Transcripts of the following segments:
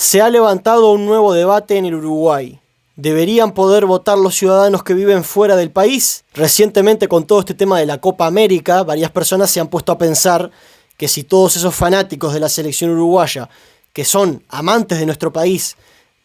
Se ha levantado un nuevo debate en el Uruguay. ¿Deberían poder votar los ciudadanos que viven fuera del país? Recientemente, con todo este tema de la Copa América, varias personas se han puesto a pensar que si todos esos fanáticos de la selección uruguaya, que son amantes de nuestro país,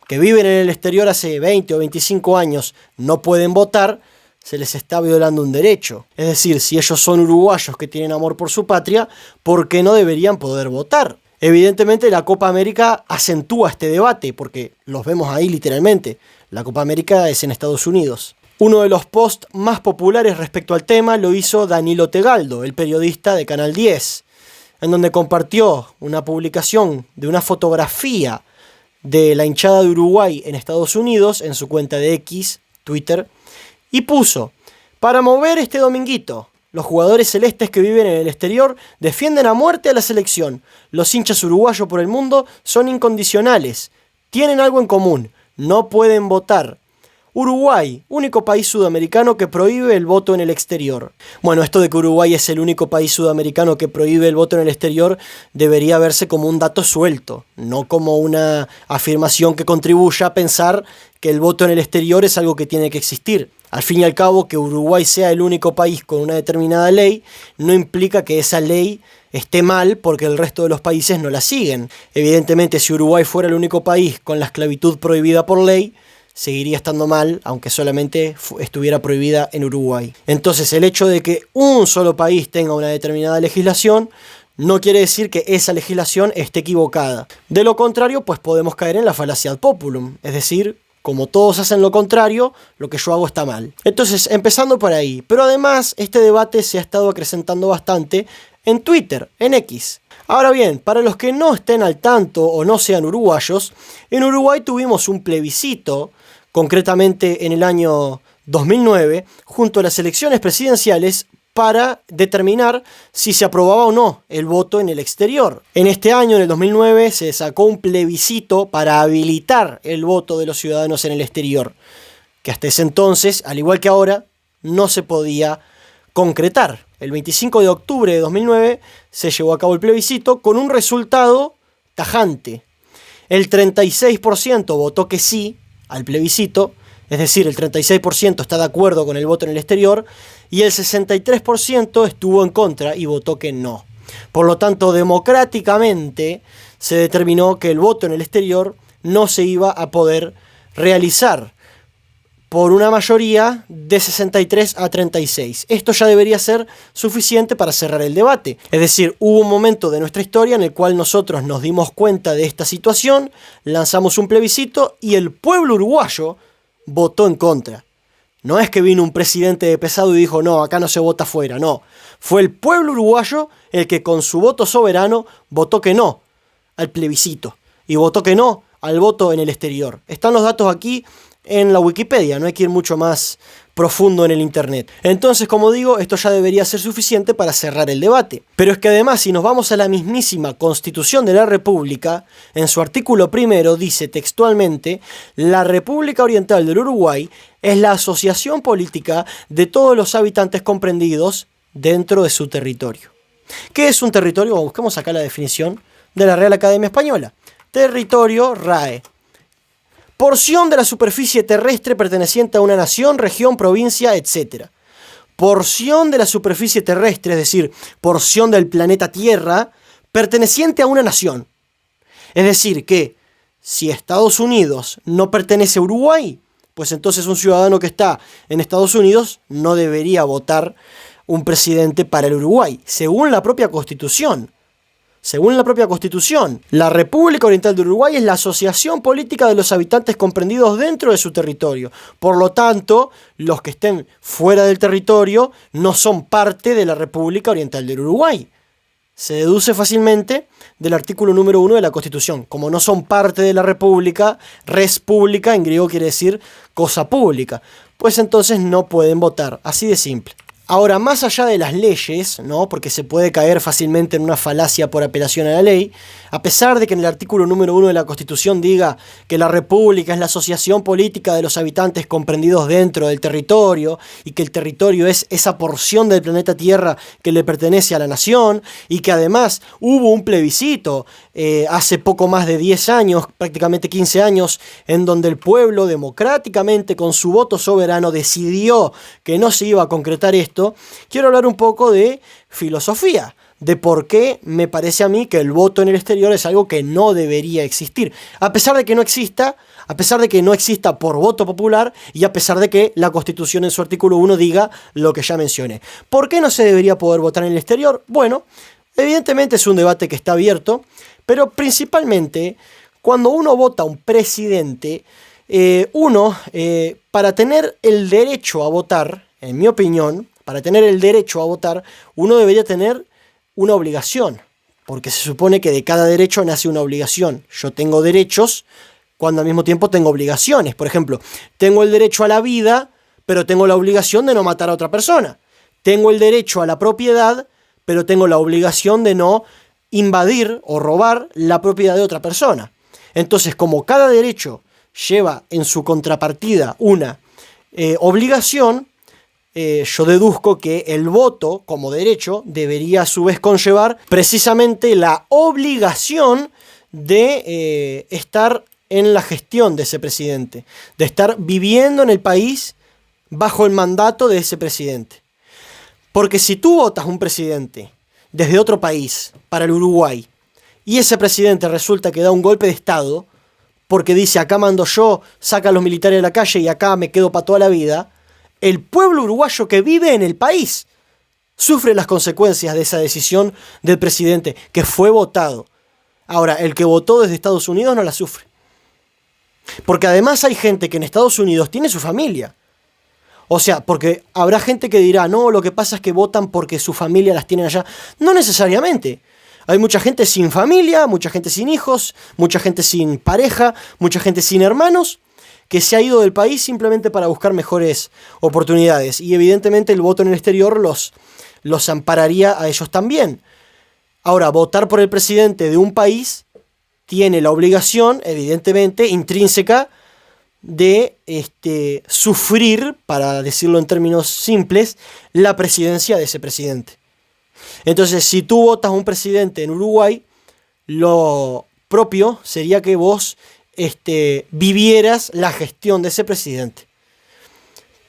que viven en el exterior hace 20 o 25 años, no pueden votar, se les está violando un derecho. Es decir, si ellos son uruguayos que tienen amor por su patria, ¿por qué no deberían poder votar? Evidentemente la Copa América acentúa este debate, porque los vemos ahí literalmente. La Copa América es en Estados Unidos. Uno de los posts más populares respecto al tema lo hizo Danilo Tegaldo, el periodista de Canal 10, en donde compartió una publicación de una fotografía de la hinchada de Uruguay en Estados Unidos en su cuenta de X, Twitter, y puso: para mover este dominguito, los jugadores celestes que viven en el exterior defienden a muerte a la selección. Los hinchas uruguayos por el mundo son incondicionales. Tienen algo en común: no pueden votar. Uruguay, único país sudamericano que prohíbe el voto en el exterior. Bueno, esto de que Uruguay es el único país sudamericano que prohíbe el voto en el exterior debería verse como un dato suelto, no como una afirmación que contribuya a pensar que el voto en el exterior es algo que tiene que existir. Al fin y al cabo, que Uruguay sea el único país con una determinada ley no implica que esa ley esté mal porque el resto de los países no la siguen. Evidentemente, si Uruguay fuera el único país con la esclavitud prohibida por ley, seguiría estando mal, aunque solamente estuviera prohibida en Uruguay. Entonces, el hecho de que un solo país tenga una determinada legislación no quiere decir que esa legislación esté equivocada. De lo contrario, pues podemos caer en la falacia ad populum, es decir, como todos hacen lo contrario, lo que yo hago está mal. Entonces, empezando por ahí. Pero además, este debate se ha estado acrecentando bastante en Twitter, en X. Ahora bien, para los que no estén al tanto o no sean uruguayos, en Uruguay tuvimos un plebiscito, concretamente en el año 2009, junto a las elecciones presidenciales, para determinar si se aprobaba o no el voto en el exterior. En este año, en el 2009, se sacó un plebiscito para habilitar el voto de los ciudadanos en el exterior, que hasta ese entonces, al igual que ahora, no se podía concretar. El 25 de octubre de 2009 se llevó a cabo el plebiscito con un resultado tajante. El 36% votó que sí al plebiscito, es decir, el 36% está de acuerdo con el voto en el exterior, y el 63% estuvo en contra y votó que no. Por lo tanto, democráticamente se determinó que el voto en el exterior no se iba a poder realizar por una mayoría de 63 a 36. Esto ya debería ser suficiente para cerrar el debate. Es decir, hubo un momento de nuestra historia en el cual nosotros nos dimos cuenta de esta situación, lanzamos un plebiscito y el pueblo uruguayo votó en contra. No es que vino un presidente de pesado y dijo, no, acá no se vota afuera, no. Fue el pueblo uruguayo el que con su voto soberano votó que no al plebiscito y votó que no al voto en el exterior. Están los datos aquí en la Wikipedia, no hay que ir mucho más profundo en el internet. Entonces, como digo, esto ya debería ser suficiente para cerrar el debate. Pero es que además, si nos vamos a la mismísima Constitución de la República, en su artículo primero dice textualmente: la República Oriental del Uruguay es la asociación política de todos los habitantes comprendidos dentro de su territorio. ¿Qué es un territorio? Busquemos acá la definición de la Real Academia Española. Territorio, RAE: porción de la superficie terrestre perteneciente a una nación, región, provincia, etc. Porción de la superficie terrestre, es decir, porción del planeta Tierra, perteneciente a una nación. Es decir, que si Estados Unidos no pertenece a Uruguay, pues entonces un ciudadano que está en Estados Unidos no debería votar un presidente para el Uruguay, según la propia Constitución. Según la propia Constitución, la República Oriental de Uruguay es la asociación política de los habitantes comprendidos dentro de su territorio. Por lo tanto, los que estén fuera del territorio no son parte de la República Oriental del Uruguay. Se deduce fácilmente del artículo número 1 de la Constitución. Como no son parte de la República, res pública en griego quiere decir cosa pública, pues entonces no pueden votar. Así de simple. Ahora, más allá de las leyes, ¿no? Porque se puede caer fácilmente en una falacia por apelación a la ley, a pesar de que en el artículo número 1 de la Constitución diga que la República es la asociación política de los habitantes comprendidos dentro del territorio, y que el territorio es esa porción del planeta Tierra que le pertenece a la nación, y que además hubo un plebiscito hace poco más de 10 años, prácticamente 15 años, en donde el pueblo democráticamente con su voto soberano decidió que no se iba a concretar esto, quiero hablar un poco de filosofía, de por qué me parece a mí que el voto en el exterior es algo que no debería existir, a pesar de que no exista, por voto popular, y a pesar de que la Constitución en su artículo 1 diga lo que ya mencioné. ¿Por qué no se debería poder votar en el exterior? Bueno, evidentemente es un debate que está abierto, pero principalmente cuando uno vota a un presidente, para tener el derecho a votar, en mi opinión, para tener el derecho a votar, uno debería tener una obligación, porque se supone que de cada derecho nace una obligación. Yo tengo derechos cuando al mismo tiempo tengo obligaciones. Por ejemplo, tengo el derecho a la vida, pero tengo la obligación de no matar a otra persona. Tengo el derecho a la propiedad, pero tengo la obligación de no invadir o robar la propiedad de otra persona. Entonces, como cada derecho lleva en su contrapartida una obligación, yo deduzco que el voto como derecho debería a su vez conllevar precisamente la obligación de estar en la gestión de ese presidente, de estar viviendo en el país bajo el mandato de ese presidente. Porque si tú votas un presidente desde otro país para el Uruguay y ese presidente resulta que da un golpe de estado porque dice acá mando yo, saca a los militares de la calle y acá me quedo para toda la vida, el pueblo uruguayo que vive en el país sufre las consecuencias de esa decisión del presidente que fue votado. Ahora, el que votó desde Estados Unidos no la sufre. Porque además hay gente que en Estados Unidos tiene su familia. O sea, porque habrá gente que dirá, no, lo que pasa es que votan porque su familia las tienen allá. No necesariamente. Hay mucha gente sin familia, mucha gente sin hijos, mucha gente sin pareja, mucha gente sin hermanos, que se ha ido del país simplemente para buscar mejores oportunidades. Y evidentemente el voto en el exterior los ampararía a ellos también. Ahora, votar por el presidente de un país tiene la obligación, evidentemente, intrínseca, de sufrir, para decirlo en términos simples, la presidencia de ese presidente. Entonces, si tú votas a un presidente en Uruguay, lo propio sería que vos vivieras la gestión de ese presidente.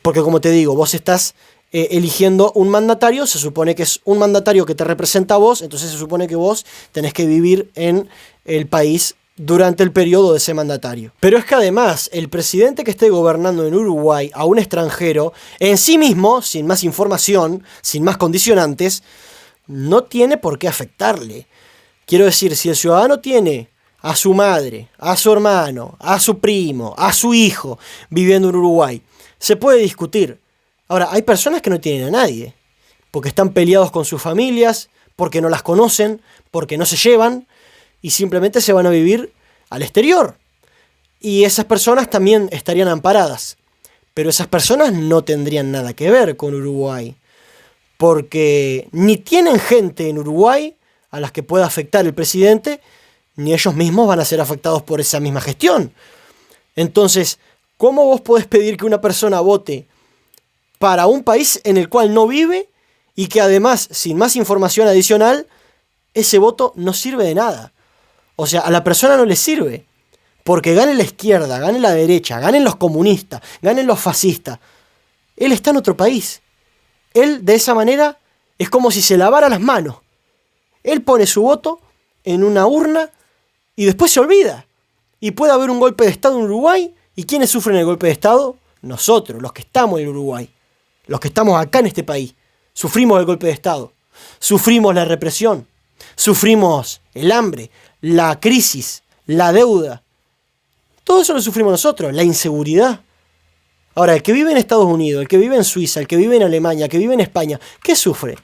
Porque como te digo, vos estás eligiendo un mandatario, se supone que es un mandatario que te representa a vos, entonces se supone que vos tenés que vivir en el país durante el periodo de ese mandatario. Pero es que además, el presidente que esté gobernando en Uruguay a un extranjero, en sí mismo, sin más información, sin más condicionantes, no tiene por qué afectarle. Quiero decir, si el ciudadano tiene a su madre, a su hermano, a su primo, a su hijo viviendo en Uruguay, se puede discutir. Ahora, hay personas que no tienen a nadie, porque están peleados con sus familias, porque no las conocen, porque no se llevan, y simplemente se van a vivir al exterior. Y esas personas también estarían amparadas. Pero esas personas no tendrían nada que ver con Uruguay. Porque ni tienen gente en Uruguay a las que pueda afectar el presidente, ni ellos mismos van a ser afectados por esa misma gestión. Entonces, ¿cómo vos podés pedir que una persona vote para un país en el cual no vive y que además, sin más información adicional, ese voto no sirve de nada? O sea, a la persona no le sirve. Porque gane la izquierda, gane la derecha, ganen los comunistas, ganen los fascistas. Él está en otro país. Él, de esa manera, es como si se lavara las manos. Él pone su voto en una urna y después se olvida. Y puede haber un golpe de Estado en Uruguay. ¿Y quiénes sufren el golpe de Estado? Nosotros, los que estamos en Uruguay. Los que estamos acá en este país. Sufrimos el golpe de Estado. Sufrimos la represión. Sufrimos el hambre, la crisis, la deuda. Todo eso lo sufrimos nosotros, la inseguridad. Ahora, el que vive en Estados Unidos, el que vive en Suiza, el que vive en Alemania, el que vive en España, ¿qué sufre?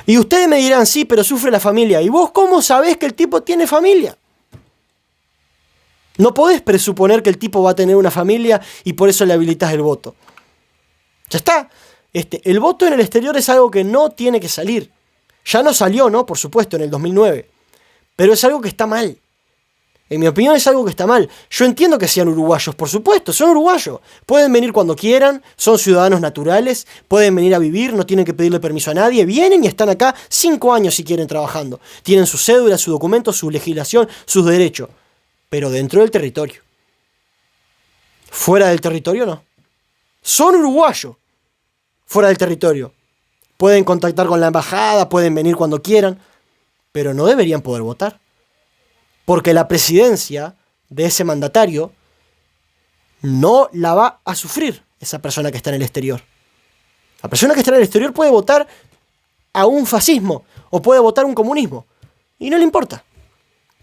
Y ustedes me dirán, sí, pero sufre la familia. ¿Y vos cómo sabés que el tipo tiene familia? No podés presuponer que el tipo va a tener una familia y por eso le habilitás el voto. Ya está. El voto en el exterior es algo que no tiene que salir. Ya no salió, ¿no? Por supuesto, en el 2009. Pero es algo que está mal. En mi opinión es algo que está mal. Yo entiendo que sean uruguayos, por supuesto, son uruguayos. Pueden venir cuando quieran, son ciudadanos naturales, pueden venir a vivir, no tienen que pedirle permiso a nadie. Vienen y están acá 5 años si quieren trabajando. Tienen su cédula, su documento, su legislación, sus derechos. Pero dentro del territorio. Fuera del territorio no. Son uruguayos. Fuera del territorio. Pueden contactar con la embajada, pueden venir cuando quieran, pero no deberían poder votar. Porque la presidencia de ese mandatario no la va a sufrir esa persona que está en el exterior. La persona que está en el exterior puede votar a un fascismo o puede votar un comunismo. Y no le importa.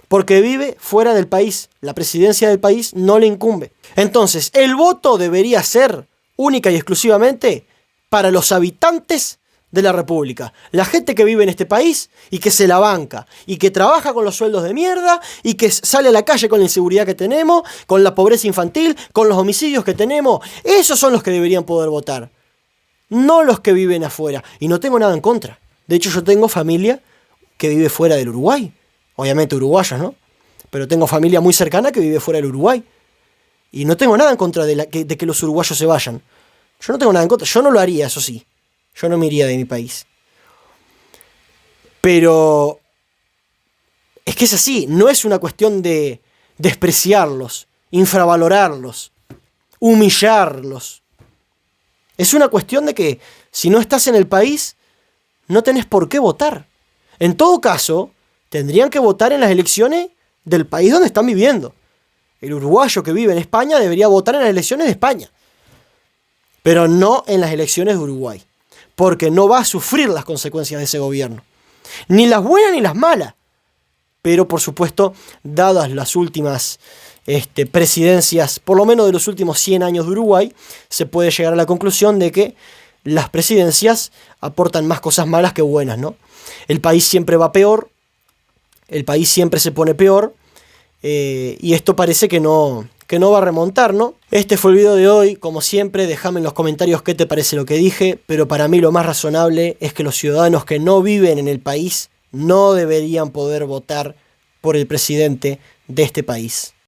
Porque vive fuera del país. La presidencia del país no le incumbe. Entonces, el voto debería ser única y exclusivamente para los habitantes de la República. La gente que vive en este país y que se la banca y que trabaja con los sueldos de mierda y que sale a la calle con la inseguridad que tenemos, con la pobreza infantil, con los homicidios que tenemos. Esos son los que deberían poder votar. No los que viven afuera. Y no tengo nada en contra. De hecho, yo tengo familia que vive fuera del Uruguay. Obviamente uruguayas, ¿no? Pero tengo familia muy cercana que vive fuera del Uruguay. Y no tengo nada en contra de que los uruguayos se vayan. Yo no tengo nada en contra. Yo no lo haría, eso sí. Yo no me iría de mi país. Pero es que es así. No es una cuestión de despreciarlos, infravalorarlos, humillarlos. Es una cuestión de que si no estás en el país, no tenés por qué votar. En todo caso, tendrían que votar en las elecciones del país donde están viviendo. El uruguayo que vive en España debería votar en las elecciones de España. Pero no en las elecciones de Uruguay. Porque no va a sufrir las consecuencias de ese gobierno. Ni las buenas ni las malas. Pero por supuesto, dadas las últimas presidencias, por lo menos de los últimos 100 años de Uruguay, se puede llegar a la conclusión de que las presidencias aportan más cosas malas que buenas, ¿no? El país siempre va peor, el país siempre se pone peor, y esto parece que no va a remontar, ¿no? Este fue el video de hoy. Como siempre, déjame en los comentarios qué te parece lo que dije, pero para mí lo más razonable es que los ciudadanos que no viven en el país no deberían poder votar por el presidente de este país.